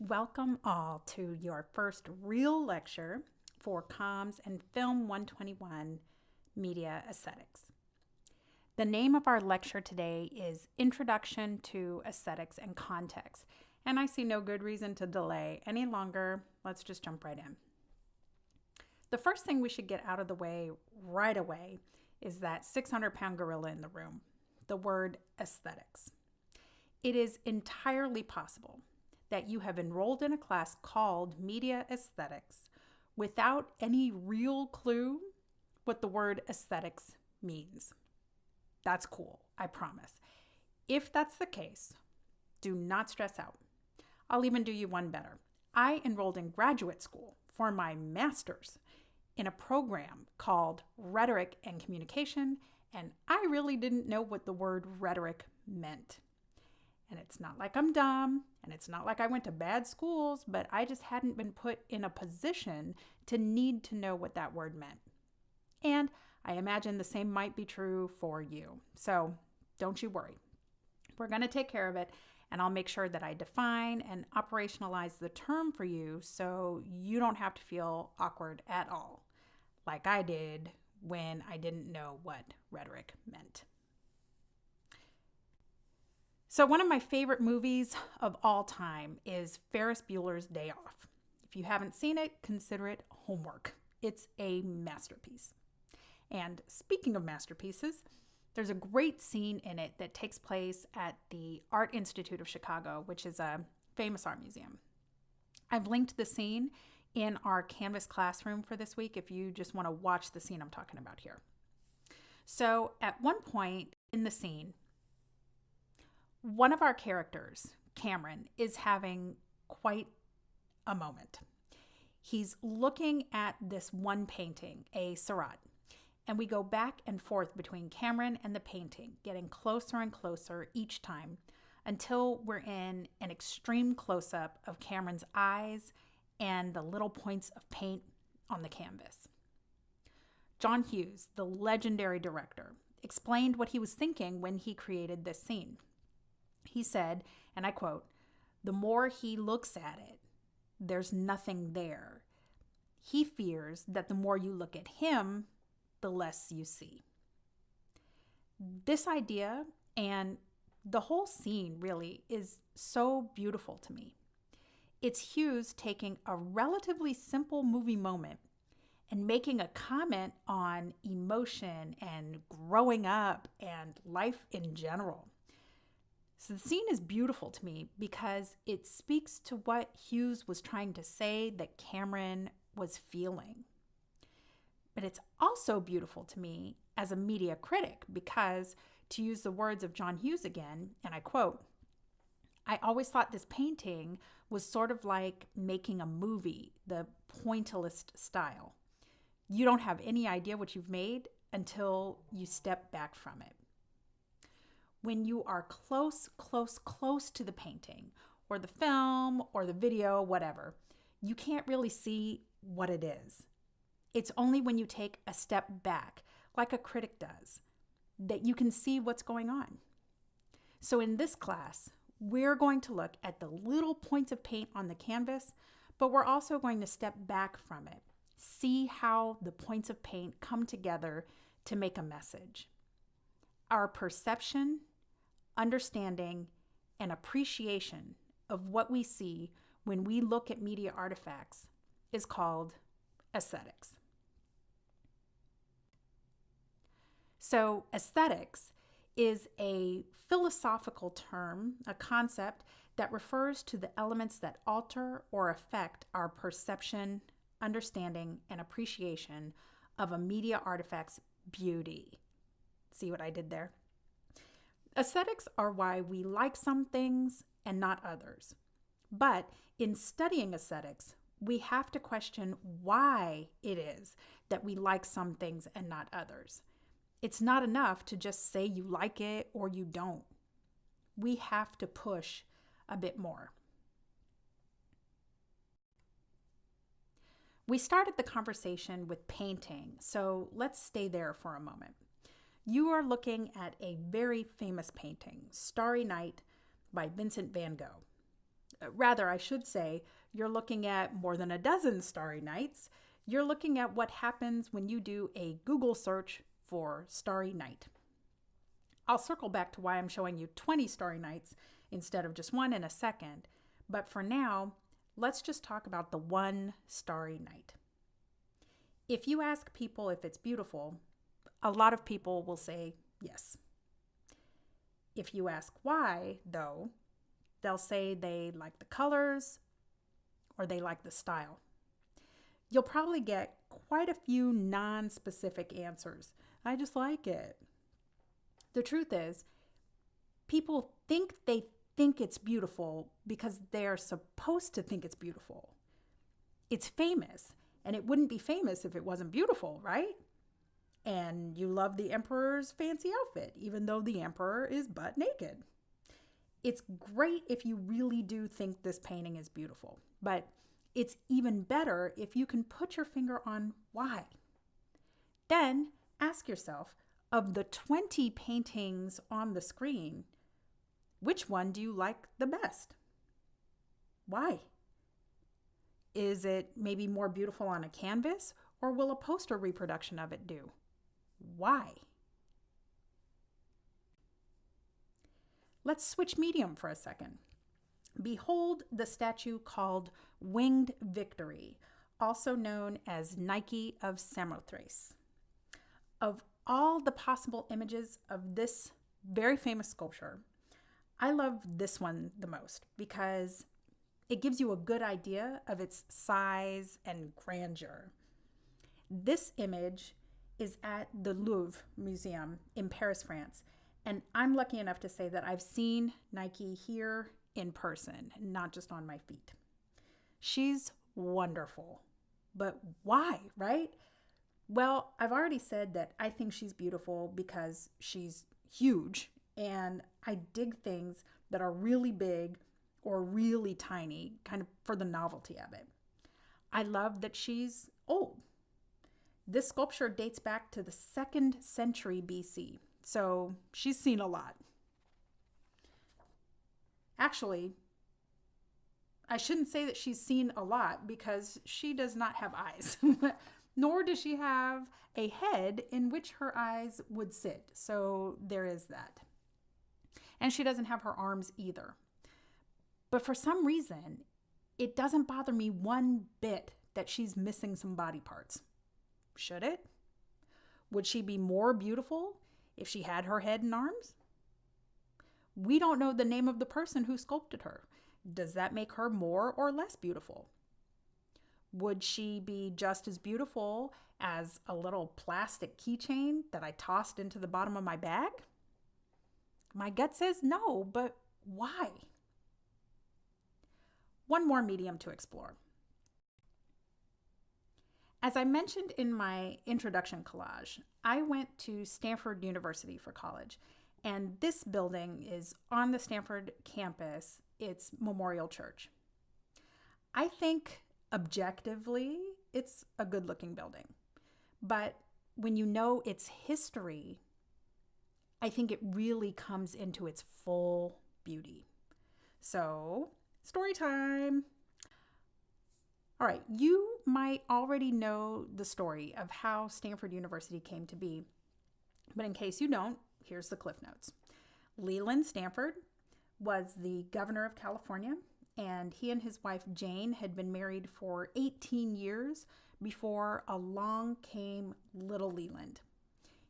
Welcome all to your first real lecture for Comms and Film 121 Media Aesthetics. The name of our lecture today is Introduction to Aesthetics and Context, and I see no good reason to delay any longer. Let's just jump right in. The first thing we should get out of the way right away is that 600-pound gorilla in the room, the word aesthetics. It is entirely possible that you have enrolled in a class called Media Aesthetics without any real clue what the word aesthetics means. That's cool, I promise. If that's the case, do not stress out. I'll even do you one better. I enrolled in graduate school for my master's in a program called Rhetoric and Communication, and I really didn't know what the word rhetoric meant. And it's not like I'm dumb, and it's not like I went to bad schools, but I just hadn't been put in a position to need to know what that word meant. And I imagine the same might be true for you. So don't you worry. We're going to take care of it, and I'll make sure that I define and operationalize the term for you so you don't have to feel awkward at all, like I did when I didn't know what rhetoric meant. So one of my favorite movies of all time is Ferris Bueller's Day Off. If you haven't seen it, consider it homework. It's a masterpiece. And speaking of masterpieces, there's a great scene in it that takes place at the Art Institute of Chicago, which is a famous art museum. I've linked the scene in our Canvas classroom for this week if you just want to watch the scene I'm talking about here. So at one point in the scene, one of our characters, Cameron, is having quite a moment. He's looking at this one painting, a Seurat, and we go back and forth between Cameron and the painting, getting closer and closer each time until we're in an extreme close-up of Cameron's eyes and the little points of paint on the canvas. John Hughes, the legendary director, explained what he was thinking when he created this scene. He said, and I quote, "The more he looks at it, there's nothing there. He fears that the more you look at him, the less you see." This idea and the whole scene really is so beautiful to me. It's Hughes taking a relatively simple movie moment and making a comment on emotion and growing up and life in general. So the scene is beautiful to me because it speaks to what Hughes was trying to say that Cameron was feeling. But it's also beautiful to me as a media critic because, to use the words of John Hughes again, and I quote, "I always thought this painting was sort of like making a movie, the pointillist style. You don't have any idea what you've made until you step back from it. When you are close to the painting or the film or the video, whatever, you can't really see what it is. It's only when you take a step back, like a critic does, that you can see what's going on." So in this class, we're going to look at the little points of paint on the canvas, but we're also going to step back from it, see how the points of paint come together to make a message. Our perception, understanding, and appreciation of what we see when we look at media artifacts is called aesthetics. So aesthetics is a philosophical term, a concept that refers to the elements that alter or affect our perception, understanding, and appreciation of a media artifact's beauty. See what I did there? Aesthetics are why we like some things and not others. But in studying aesthetics, we have to question why it is that we like some things and not others. It's not enough to just say you like it or you don't. We have to push a bit more. We started the conversation with painting, so let's stay there for a moment. You are looking at a very famous painting, Starry Night by Vincent van Gogh. Rather, I should say, you're looking at more than a dozen starry nights. You're looking at what happens when you do a Google search for starry night. I'll circle back to why I'm showing you 20 starry nights instead of just one in a second. But for now, let's just talk about the one starry night. If you ask people if it's beautiful, a lot of people will say yes. If you ask why, though, they'll say they like the colors or they like the style. You'll probably get quite a few non-specific answers. I just like it. The truth is, people think they think it's beautiful because they're supposed to think it's beautiful. It's famous, and it wouldn't be famous if it wasn't beautiful, right? And you love the emperor's fancy outfit, even though the emperor is butt naked. It's great if you really do think this painting is beautiful, but it's even better if you can put your finger on why. Then ask yourself, of the 20 paintings on the screen, which one do you like the best? Why? Is it maybe more beautiful on a canvas, or will a poster reproduction of it do? Why? Let's switch medium for a second. Behold the statue called Winged Victory, also known as Nike of Samothrace. Of all the possible images of this very famous sculpture, I love this one the most because it gives you a good idea of its size and grandeur. This image is at the Louvre Museum in Paris, France, and I'm lucky enough to say that I've seen Nike here in person, not just on my feet. She's wonderful, but why, right? Well, I've already said that I think she's beautiful because she's huge, and I dig things that are really big or really tiny, kind of for the novelty of it. I love that she's old. This sculpture dates back to the 2nd century BC, so she's seen a lot. Actually, I shouldn't say that she's seen a lot because she does not have eyes, nor does she have a head in which her eyes would sit. So there is that. And she doesn't have her arms either. But for some reason, it doesn't bother me one bit that she's missing some body parts. Should it? Would she be more beautiful if she had her head and arms? We don't know the name of the person who sculpted her. Does that make her more or less beautiful? Would she be just as beautiful as a little plastic keychain that I tossed into the bottom of my bag? My gut says no, but why? One more medium to explore. As I mentioned in my introduction collage, I went to Stanford University for college, and this building is on the Stanford campus. It's Memorial Church. I think objectively it's a good-looking building, but when you know its history, I think it really comes into its full beauty. So, story time. All right, you might already know the story of how Stanford University came to be, but in case you don't, here's the Cliff Notes. Leland Stanford was the governor of California, and he and his wife Jane had been married for 18 years before along came little Leland.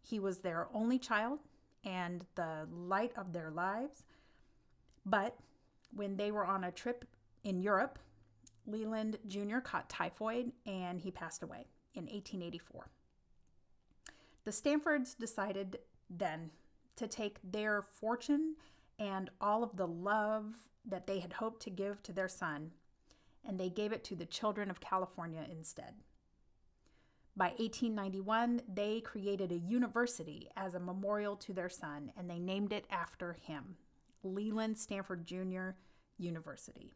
He was their only child and the light of their lives, but when they were on a trip in Europe, Leland Jr. caught typhoid and he passed away in 1884. The Stanfords decided then to take their fortune and all of the love that they had hoped to give to their son, and they gave it to the children of California instead. By 1891, they created a university as a memorial to their son, and they named it after him, Leland Stanford Jr. University.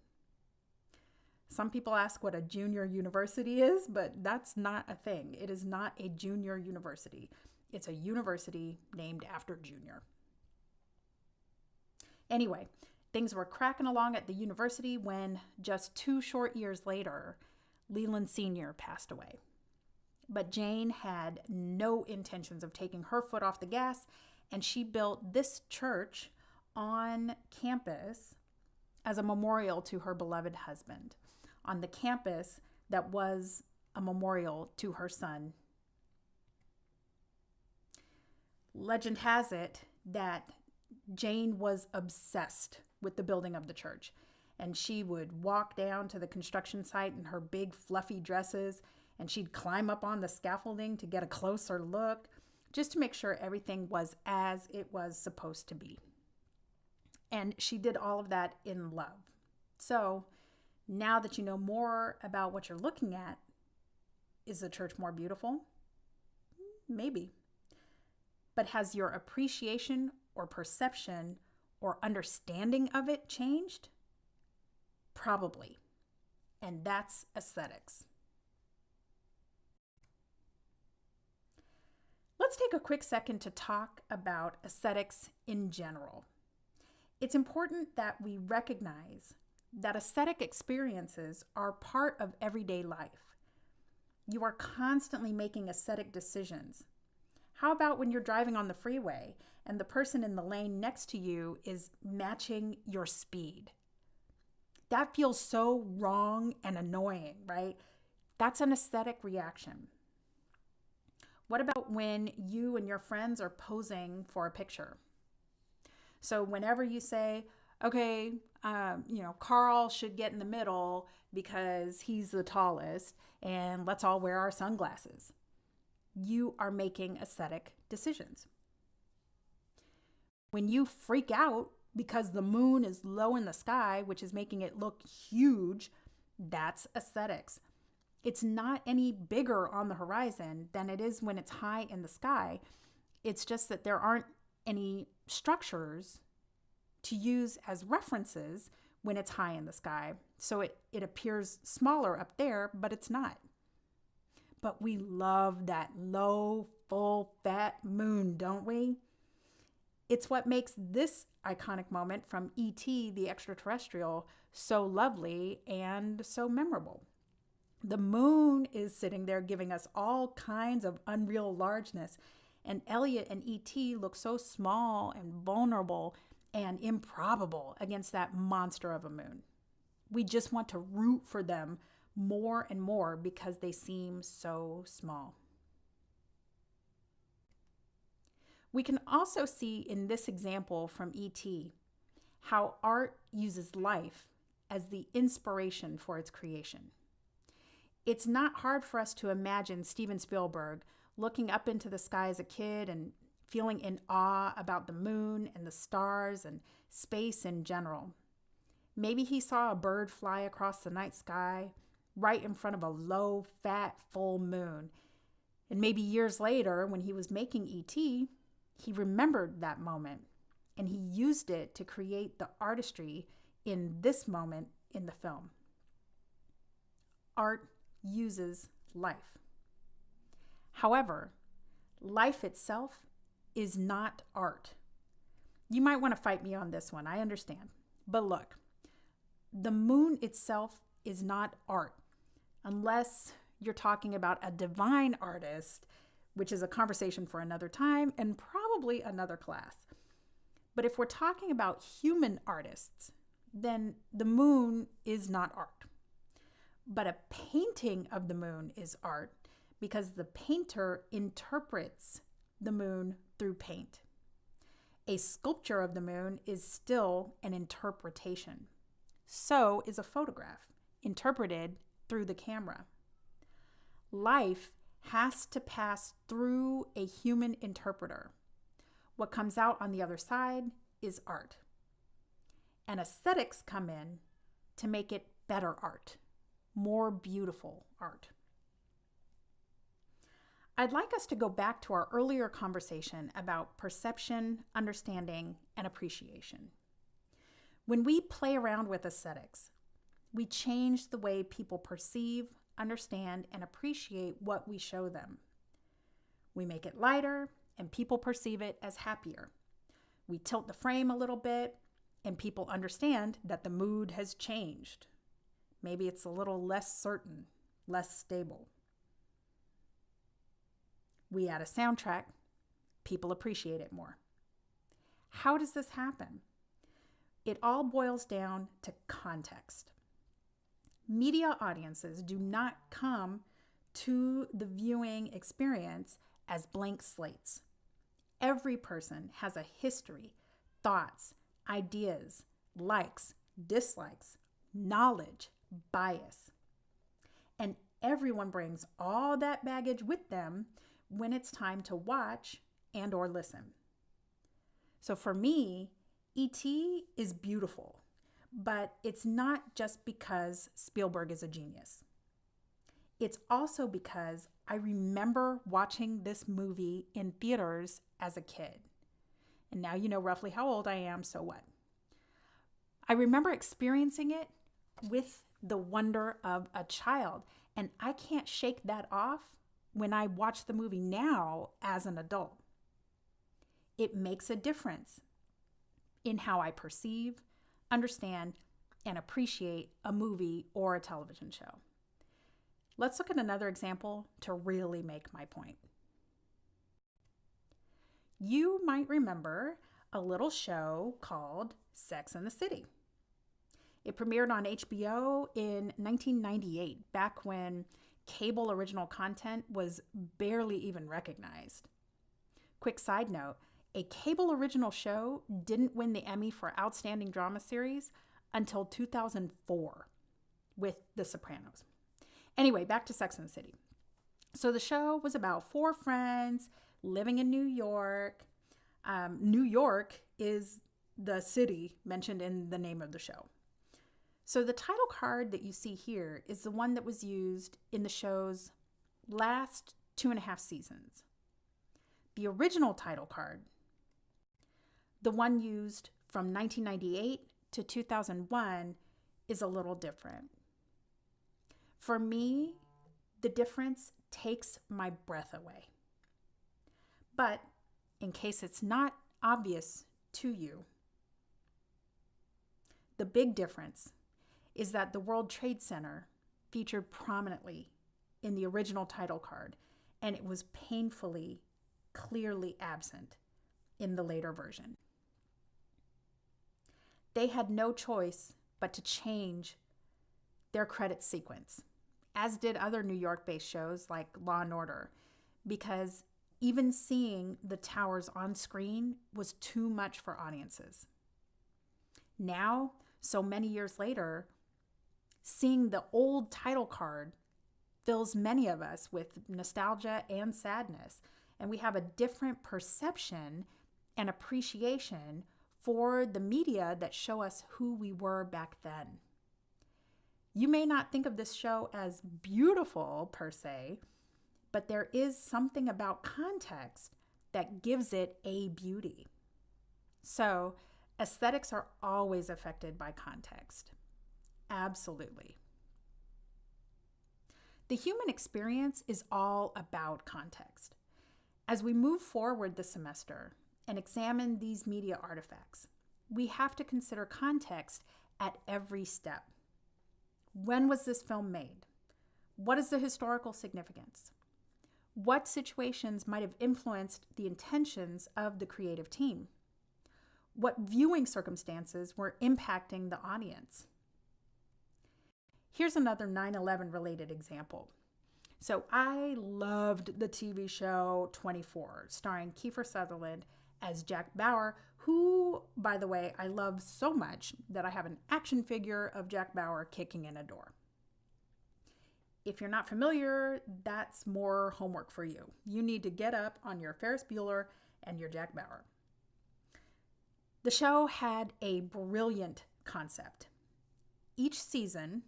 Some people ask what a junior university is, but that's not a thing. It is not a junior university. It's a university named after Junior. Anyway, Things were cracking along at the university when, just 2 short years later, Leland Sr. passed away. But Jane had no intentions of taking her foot off the gas, and she built this church on campus as a memorial to her beloved husband, on the campus that was a memorial to her son. Legend has it that Jane was obsessed with the building of the church, and she would walk down to the construction site in her big fluffy dresses, and she'd climb up on the scaffolding to get a closer look, just to make sure everything was as it was supposed to be. And she did all of that in love. So now that you know more about what you're looking at, is the church more beautiful? Maybe. But has your appreciation or perception or understanding of it changed? Probably. And that's aesthetics. Let's take a quick second to talk about aesthetics in general. It's important that we recognize that aesthetic experiences are part of everyday life. You are constantly making aesthetic decisions. How about when you're driving on the freeway and the person in the lane next to you is matching your speed? That feels so wrong and annoying, right? That's an aesthetic reaction. What about when you and your friends are posing for a picture? So whenever you say, okay, Carl should get in the middle because he's the tallest, and let's all wear our sunglasses, you are making aesthetic decisions. When you freak out because the moon is low in the sky, which is making it look huge, that's aesthetics. It's not any bigger on the horizon than it is when it's high in the sky. It's just that there aren't any structures to use as references when it's high in the sky. So it appears smaller up there, but it's not. But we love that low, full, fat moon, don't we? It's what makes this iconic moment from E.T. the Extraterrestrial so lovely and so memorable. The moon is sitting there giving us all kinds of unreal largeness, and Elliot and E.T. look so small and vulnerable and improbable against that monster of a moon. We just want to root for them more and more because they seem so small. We can also see in this example from E.T. how art uses life as the inspiration for its creation. It's not hard for us to imagine Steven Spielberg looking up into the sky as a kid and feeling in awe about the moon and the stars and space in general. Maybe he saw a bird fly across the night sky right in front of a low, fat, full moon. And maybe years later, when he was making E.T., he remembered that moment and he used it to create the artistry in this moment in the film. Art uses life. However, life itself is not art. You might want to fight me on this one, I understand. But look, the moon itself is not art, unless you're talking about a divine artist, which is a conversation for another time and probably another class. But if we're talking about human artists, then the moon is not art. But a painting of the moon is art because the painter interprets the moon through paint. A sculpture of the moon is still an interpretation. So is a photograph, interpreted through the camera. Life has to pass through a human interpreter. What comes out on the other side is art. And aesthetics come in to make it better art, more beautiful art. I'd like us to go back to our earlier conversation about perception, understanding, and appreciation. When we play around with aesthetics, we change the way people perceive, understand, and appreciate what we show them. We make it lighter, and people perceive it as happier. We tilt the frame a little bit, and people understand that the mood has changed. Maybe it's a little less certain, less stable. We add a soundtrack, people appreciate it more. How does this happen? It all boils down to context. Media audiences do not come to the viewing experience as blank slates. Every person has a history, thoughts, ideas, likes, dislikes, knowledge, bias. And everyone brings all that baggage with them when it's time to watch and or listen. So for me, E.T. is beautiful, but it's not just because Spielberg is a genius. It's also because I remember watching this movie in theaters as a kid. And now you know roughly how old I am, so what? I remember experiencing it with the wonder of a child, and I can't shake that off when I watch the movie now as an adult. It makes a difference in how I perceive, understand, and appreciate a movie or a television show. Let's look at another example to really make my point. You might remember a little show called Sex and the City. It premiered on HBO in 1998, back when cable original content was barely even recognized. Quick side note, a cable original show didn't win the Emmy for Outstanding Drama Series until 2004 with The Sopranos. Anyway, back to Sex and the City. So the show was about 4 friends living in New York. New York is the city mentioned in the name of the show. So the title card that you see here is the one that was used in the show's last 2.5 seasons. The original title card, the one used from 1998 to 2001, is a little different. For me, the difference takes my breath away. But in case it's not obvious to you, the big difference is that the World Trade Center featured prominently in the original title card, and it was painfully, clearly absent in the later version. They had no choice but to change their credit sequence, as did other New York-based shows like Law and Order, because even seeing the towers on screen was too much for audiences. Now, so many years later, seeing the old title card fills many of us with nostalgia and sadness, and we have a different perception and appreciation for the media that show us who we were back then. You may not think of this show as beautiful per se, but there is something about context that gives it a beauty. So, aesthetics are always affected by context. Absolutely. The human experience is all about context. As we move forward this semester and examine these media artifacts, we have to consider context at every step. When was this film made? What is the historical significance? What situations might have influenced the intentions of the creative team? What viewing circumstances were impacting the audience? Here's another 9/11 related example. So I loved the TV show 24, starring Kiefer Sutherland as Jack Bauer, who, by the way, I love so much that I have an action figure of Jack Bauer kicking in a door. If you're not familiar, that's more homework for you. You need to get up on your Ferris Bueller and your Jack Bauer. The show had a brilliant concept. Each season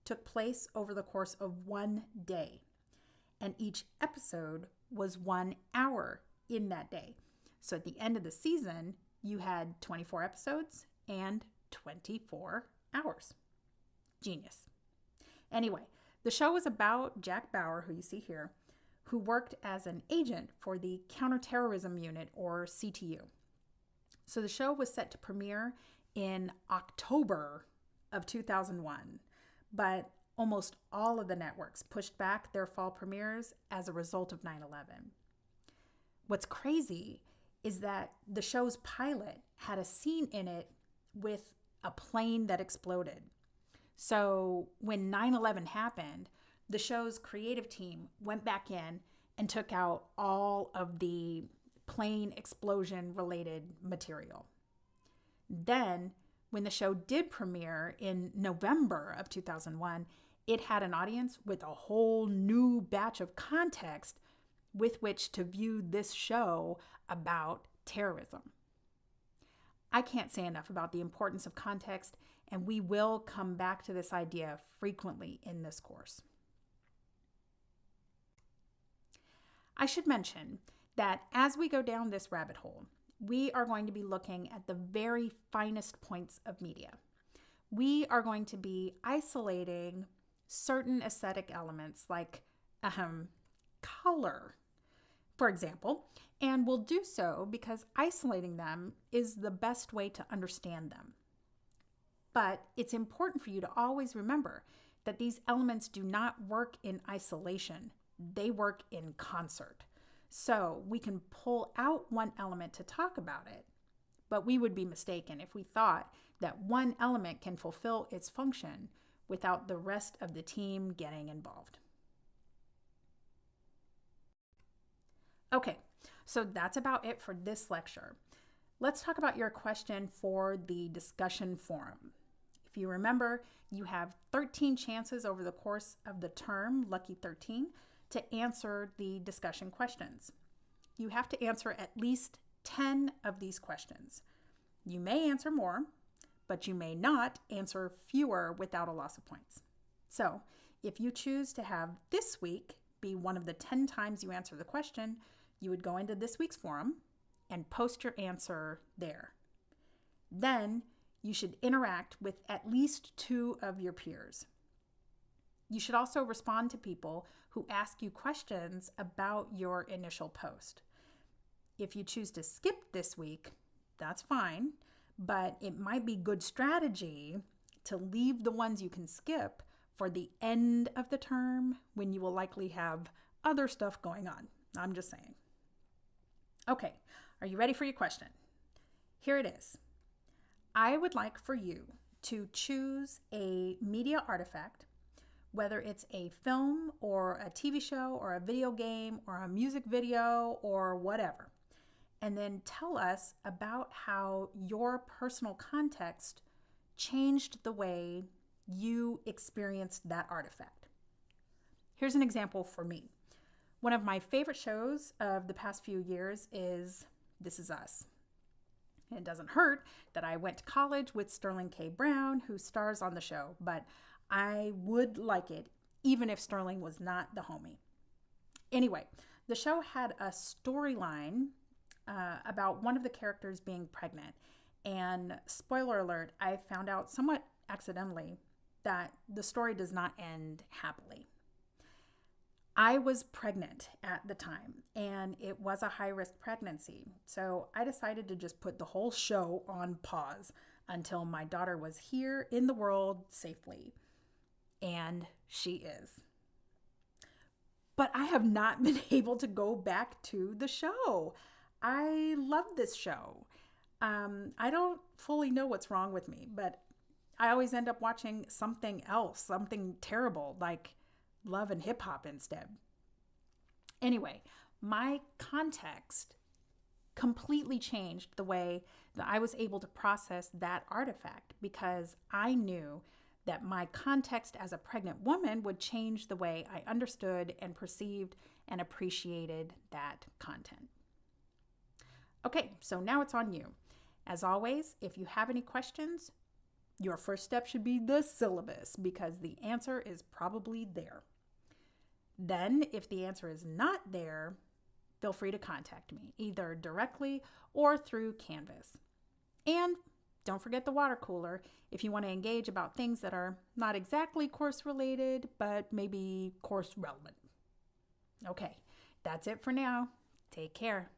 took place over the course of one day, and each episode was 1 hour in that day. So at the end of the season, you had 24 episodes and 24 hours. Genius. Anyway, the show was about Jack Bauer, who you see here, who worked as an agent for the Counterterrorism Unit, or CTU. So the show was set to premiere in October of 2001, but almost all of the networks pushed back their fall premieres as a result of 9/11. What's crazy is that the show's pilot had a scene in it with a plane that exploded. So when 9/11 happened, the show's creative team went back in and took out all of the plane explosion related material. Then, when the show did premiere in November of 2001, it had an audience with a whole new batch of context with which to view this show about terrorism. I can't say enough about the importance of context, and we will come back to this idea frequently in this course. I should mention that as we go down this rabbit hole, we are going to be looking at the very finest points of media. We are going to be isolating certain aesthetic elements like color, for example, and we'll do so because isolating them is the best way to understand them. But it's important for you to always remember that these elements do not work in isolation. They work in concert. So we can pull out one element to talk about it, but we would be mistaken if we thought that one element can fulfill its function without the rest of the team getting involved. Okay, so that's about it for this lecture. Let's talk about your question for the discussion forum. If you remember, you have 13 chances over the course of the term, lucky 13, to answer the discussion questions. You have to answer at least 10 of these questions. You may answer more, but you may not answer fewer without a loss of points. So if you choose to have this week be one of the 10 times you answer the question, you would go into this week's forum and post your answer there. Then you should interact with at least 2 of your peers. You should also respond to people who ask you questions about your initial post. If you choose to skip this week, that's fine, but it might be good strategy to leave the ones you can skip for the end of the term when you will likely have other stuff going on. I'm just saying. Okay, are you ready for your question? Here it is. I would like for you to choose a media artifact, whether it's a film or a TV show or a video game or a music video or whatever, and then tell us about how your personal context changed the way you experienced that artifact. Here's an example for me. One of my favorite shows of the past few years is This Is Us. It doesn't hurt that I went to college with Sterling K. Brown, who stars on the show, but I would like it even if Sterling was not the homie. Anyway, the show had a storyline about one of the characters being pregnant. And spoiler alert, I found out somewhat accidentally that the story does not end happily. I was pregnant at the time, and it was a high-risk pregnancy. So I decided to just put the whole show on pause until my daughter was here in the world safely. And she is. But I have not been able to go back to the show. I love this show. I don't fully know what's wrong with me, but I always end up watching something else, something terrible, like Love and Hip Hop instead. Anyway, my context completely changed the way that I was able to process that artifact because I knew that my context as a pregnant woman would change the way I understood and perceived and appreciated that content. Okay, so now it's on you. As always, if you have any questions, your first step should be the syllabus because the answer is probably there. Then, if the answer is not there, feel free to contact me, either directly or through Canvas. And don't forget the water cooler if you want to engage about things that are not exactly course related, but maybe course relevant. Okay, that's it for now. Take care.